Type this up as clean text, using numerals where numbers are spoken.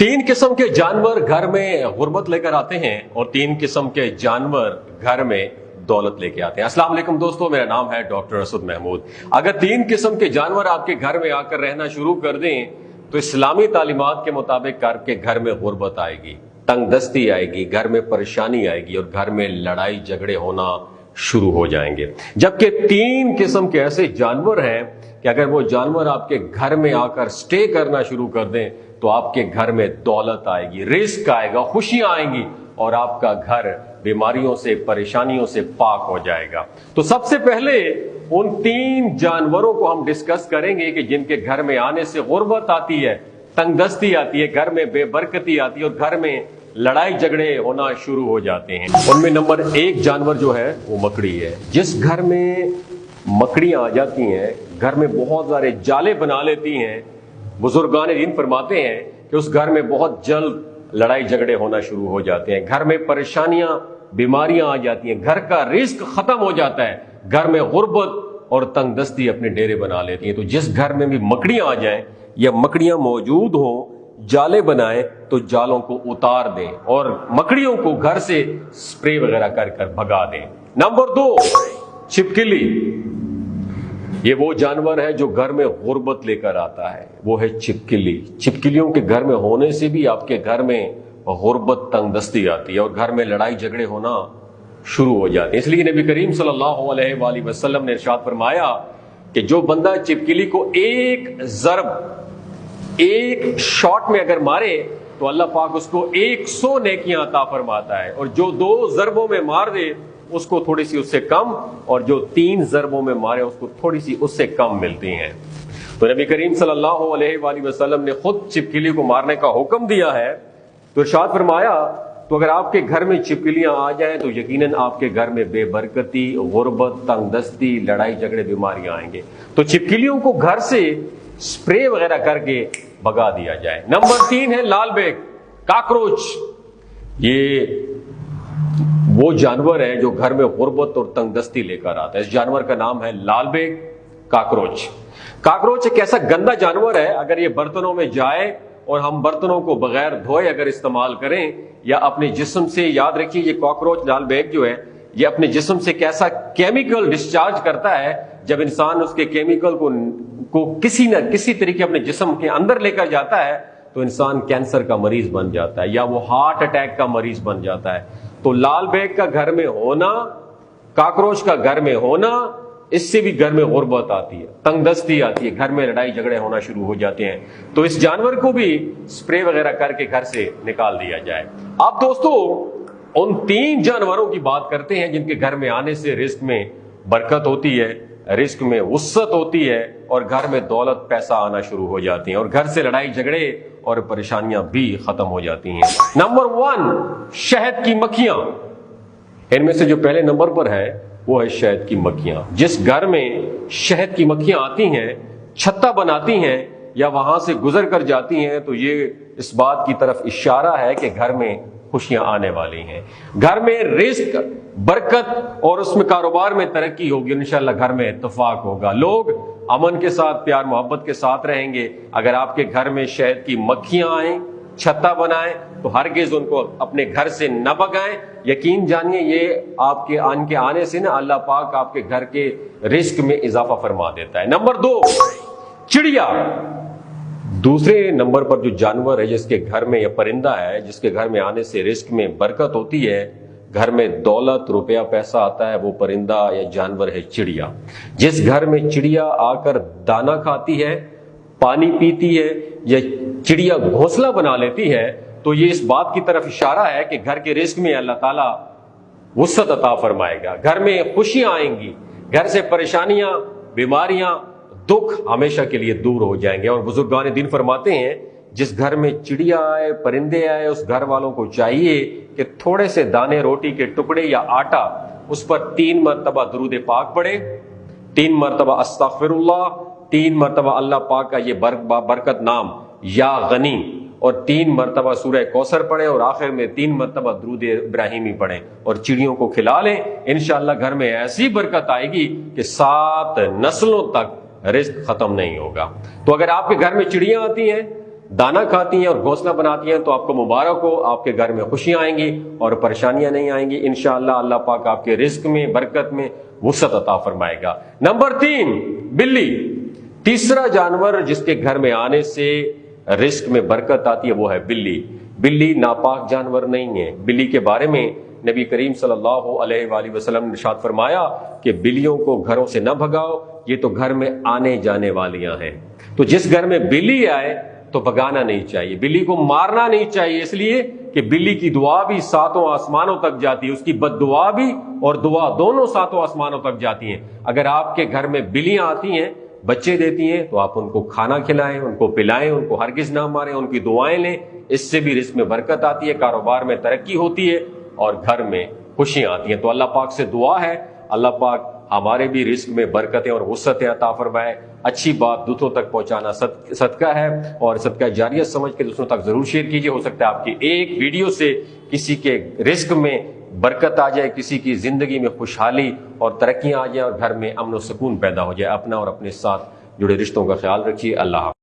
तीन किस्म के जानवर घर में गुर्बत लेकर आते हैं और तीन किस्म के जानवर घर में दौलत लेके आते हैं। अस्सलाम वालेकुम दोस्तों, मेरा नाम है डॉक्टर असद महमूद। अगर तीन किस्म के जानवर आपके घर में आकर रहना शुरू कर दें तो इस्लामी तालीमात के मुताबिक आपके घर में गुर्बत आएगी, तंगदस्ती आएगी, घर में परेशानी आएगी और घर में लड़ाई झगड़े होना शुरू हो जाएंगे। जबकि तीन किस्म के ऐसे जानवर हैं कि अगर वो जानवर आपके घर में आकर स्टे करना शुरू कर दें तो आपके घर में दौलत आएगी, रिस्क आएगा, खुशियां आएंगी और आपका घर बीमारियों से, परेशानियों से पाक हो जाएगा। तो सबसे पहले उन तीन जानवरों को हम डिस्कस करेंगे कि जिनके घर में आने से गुर्बत आती है, तंगदस्ती आती है, घर में बेबरकती आती है और घर में लड़ाई झगड़े होना शुरू हो जाते हैं। उनमें नंबर एक जानवर जो है वो मकड़ी है। जिस घर में मकड़ियां आ जाती हैं, घर में बहुत सारे जाले बना लेती हैं, बुजुर्गान दीन फरमाते हैं कि उस घर में बहुत जल्द लड़ाई झगड़े होना शुरू हो जाते हैं, घर में परेशानियां, बीमारियां आ जाती हैं, घर का रिस्क खत्म हो जाता है, घर में गुर्बत और तंगदस्ती अपने डेरे बना लेती हैं। तो जिस घर में भी मकड़ियां आ जाएं या मकड़ियां मौजूद हों, जाले बनाएं तो जालों को उतार दें और मकड़ियों को घर से स्प्रे वगैरह कर कर भगा दें। नंबर दो, छिपकली। ये वो जानवर है जो घर में गुर्बत लेकर आता है, वो है छिपकली। छिपकलियों के घर में होने से भी आपके घर में गुर्बत, तंगदस्ती आती है और घर में लड़ाई झगड़े होना शुरू हो जाते हैं। इसलिए नबी करीम सल्लल्लाहु अलैहि वसल्लम ने इरशाद फरमाया कि जो बंदा छिपकली को एक जरब, एक शॉट में अगर मारे तो अल्लाह पाक उसको 100 नेकियां अता फरमाता है और जो 2 जरबों में मार दे उसको थोड़ी सी उससे कम और जो 3 जरबों में मारे उसको थोड़ी सी उससे कम मिलती हैं। तो नबी करीम सल्लल्लाहु अलैहि वसल्लम ने खुद छिपकली को मारने का हुक्म दिया है। तो इरशाद फरमाया तो अगर आपके घर में छिपकलियां आ जाएं तो यकीनन आपके घर में बेबरकती, गुर्बत, तंगदस्ती, लड़ाई झगड़े, बीमारियां आएंगे। तो छिपकलियों को घर से स्प्रे वगैरह करके भगा दिया जाए। नंबर 3 है लाल बेग, काकरोच। ये वो जानवर है जो घर में गुर्बत और तंगदस्ती लेकर आता है। इस जानवर का नाम है लाल बेग, काकरोच। काकरोच एक ऐसा गंदा जानवर है, अगर ये बर्तनों में जाए और हम बर्तनों को बगैर धोए अगर इस्तेमाल करें या अपने जिस्म से, याद रखिए ये कॉकरोच, लाल बेग जो है, ये अपने जिस्म से कैसा केमिकल डिस्चार्ज करता है, जब इंसान उसके केमिकल को किसी न किसी तरीके अपने जिस्म के अंदर लेकर जाता है तो इंसान कैंसर का मरीज बन जाता है या वो हार्ट अटैक का मरीज बन जाता है। तो लाल बेग का घर में होना, काकरोच का घर में होना, इससे भी घर में गुर्बत आती है, तंगदस्ती आती है, घर में लड़ाई झगड़े होना शुरू हो जाते हैं। तो इस जानवर को भी स्प्रे वगैरह करके घर से निकाल दिया जाए। अब दोस्तों उन 3 जानवरों की बात करते हैं जिनके घर में आने से रिस्क में बरकत होती है, रिस्क में वुस्सत होती है और घर में दौलत, पैसा आना शुरू हो जाती है और घर से लड़ाई झगड़े और परेशानियां भी खत्म हो जाती हैं। नंबर 1, शहद की मक्खियां। इनमें से जो पहले नंबर पर है वो है शहद की मक्खियां। जिस घर में शहद की मक्खियां आती हैं, छत्ता बनाती हैं या वहां से गुजर कर जाती हैं तो ये इस बात की तरफ इशारा है कि घर में खुशियां आने वाली हैं, घर में रिस्क, बरकत और उसमें कारोबार में तरक्की होगी। इंशाअल्लाह घर में इत्तेफाक होगा, लोग अमन के साथ, प्यार मोहब्बत के साथ रहेंगे। अगर आपके घर में शहद की मक्खियां आए, छत्ता बनाएं तो हरगिज उनको अपने घर से न भगाएं। यकीन जानिए ये आपके आने से ना अल्लाह पाक आपके घर के रिस्क में इजाफा फरमा देता है। नंबर 2, चिड़िया। दूसरे नंबर पर जो जानवर है जिसके घर में, या परिंदा है जिसके घर में आने से रिस्क में बरकत होती है, घर में दौलत, रुपया, पैसा आता है, वो परिंदा या जानवर है चिड़िया। जिस घर में चिड़िया आकर दाना खाती है, पानी पीती है या चिड़िया घोंसला बना लेती है तो ये इस बात की तरफ इशारा है कि घर के रिस्क में अल्लाह ताला वुस्सत अता फरमाएगा, घर में खुशियां आएंगी, घर से परेशानियां, बीमारियां, दुख हमेशा के लिए दूर हो जाएंगे। और बुजुर्गान दीन फरमाते हैं जिस घर में चिड़िया आए, परिंदे आए, उस घर वालों को चाहिए कि थोड़े से दाने, रोटी के टुकड़े या आटा, उस पर 3 मरतबा दुरूद पाक पढ़े, 3 मरतबा अस्तगफिरुल्लाह, 3 मरतबा अल्लाह पाक का ये बरकत नाम या गनी और 3 मरतबा सूरह कौसर पढ़े और आखिर में 3 मरतबा दुरूद इब्राहिमी पढ़े और चिड़ियों को खिला लें। इंशाअल्लाह घर में ऐसी बरकत आएगी कि 7 नस्लों तक रिस्क खत्म नहीं होगा। तो अगर आपके घर में चिड़ियां आती हैं, دانا کھاتی ہیں اور گھونسلہ بناتی ہیں تو آپ کو مبارک ہو، آپ کے گھر میں خوشیاں آئیں گی اور پریشانیاں نہیں آئیں گی انشاءاللہ۔ اللہ پاک آپ کے رزق میں برکت میں وسعت عطا فرمائے گا۔ نمبر 3، بلی۔ تیسرا جانور جس کے گھر میں آنے سے رزق میں برکت آتی ہے وہ ہے بلی۔ بلی ناپاک جانور نہیں ہے۔ بلی کے بارے میں نبی کریم صلی اللہ علیہ وآلہ وسلم نے ارشاد فرمایا کہ بلیوں کو گھروں سے نہ بھگاؤ، یہ تو گھر میں آنے جانے والیاں ہیں۔ تو جس گھر میں بلی آئے تو بھگانا نہیں چاہیے، بلی کو مارنا نہیں چاہیے، اس لیے کہ بلی کی دعا بھی 7 آسمانوں تک جاتی ہے، اس کی بد دعا بھی اور دعا دونوں 7 آسمانوں تک جاتی ہیں۔ اگر آپ کے گھر میں بلیاں آتی ہیں، بچے دیتی ہیں، تو آپ ان کو کھانا کھلائیں، ان کو پلائیں، ان کو ہرگز نہ ماریں، ان کی دعائیں لیں، اس سے بھی رزق میں برکت آتی ہے، کاروبار میں ترقی ہوتی ہے اور گھر میں خوشیاں آتی ہیں۔ تو اللہ پاک سے دعا ہے اللہ پاک ہمارے بھی رزق میں برکتیں اور وسعتیں عطا فرمائے۔ اچھی بات دوسروں تک پہنچانا صدقہ ہے، اور صدقہ جاریہ سمجھ کے دوسروں تک ضرور شیئر کیجیے۔ ہو سکتا ہے آپ کی ایک ویڈیو سے کسی کے رزق میں برکت آ جائے، کسی کی زندگی میں خوشحالی اور ترقیاں آ جائیں اور گھر میں امن و سکون پیدا ہو جائے۔ اپنا اور اپنے ساتھ جڑے رشتوں کا خیال رکھیے۔ اللہ حافظ۔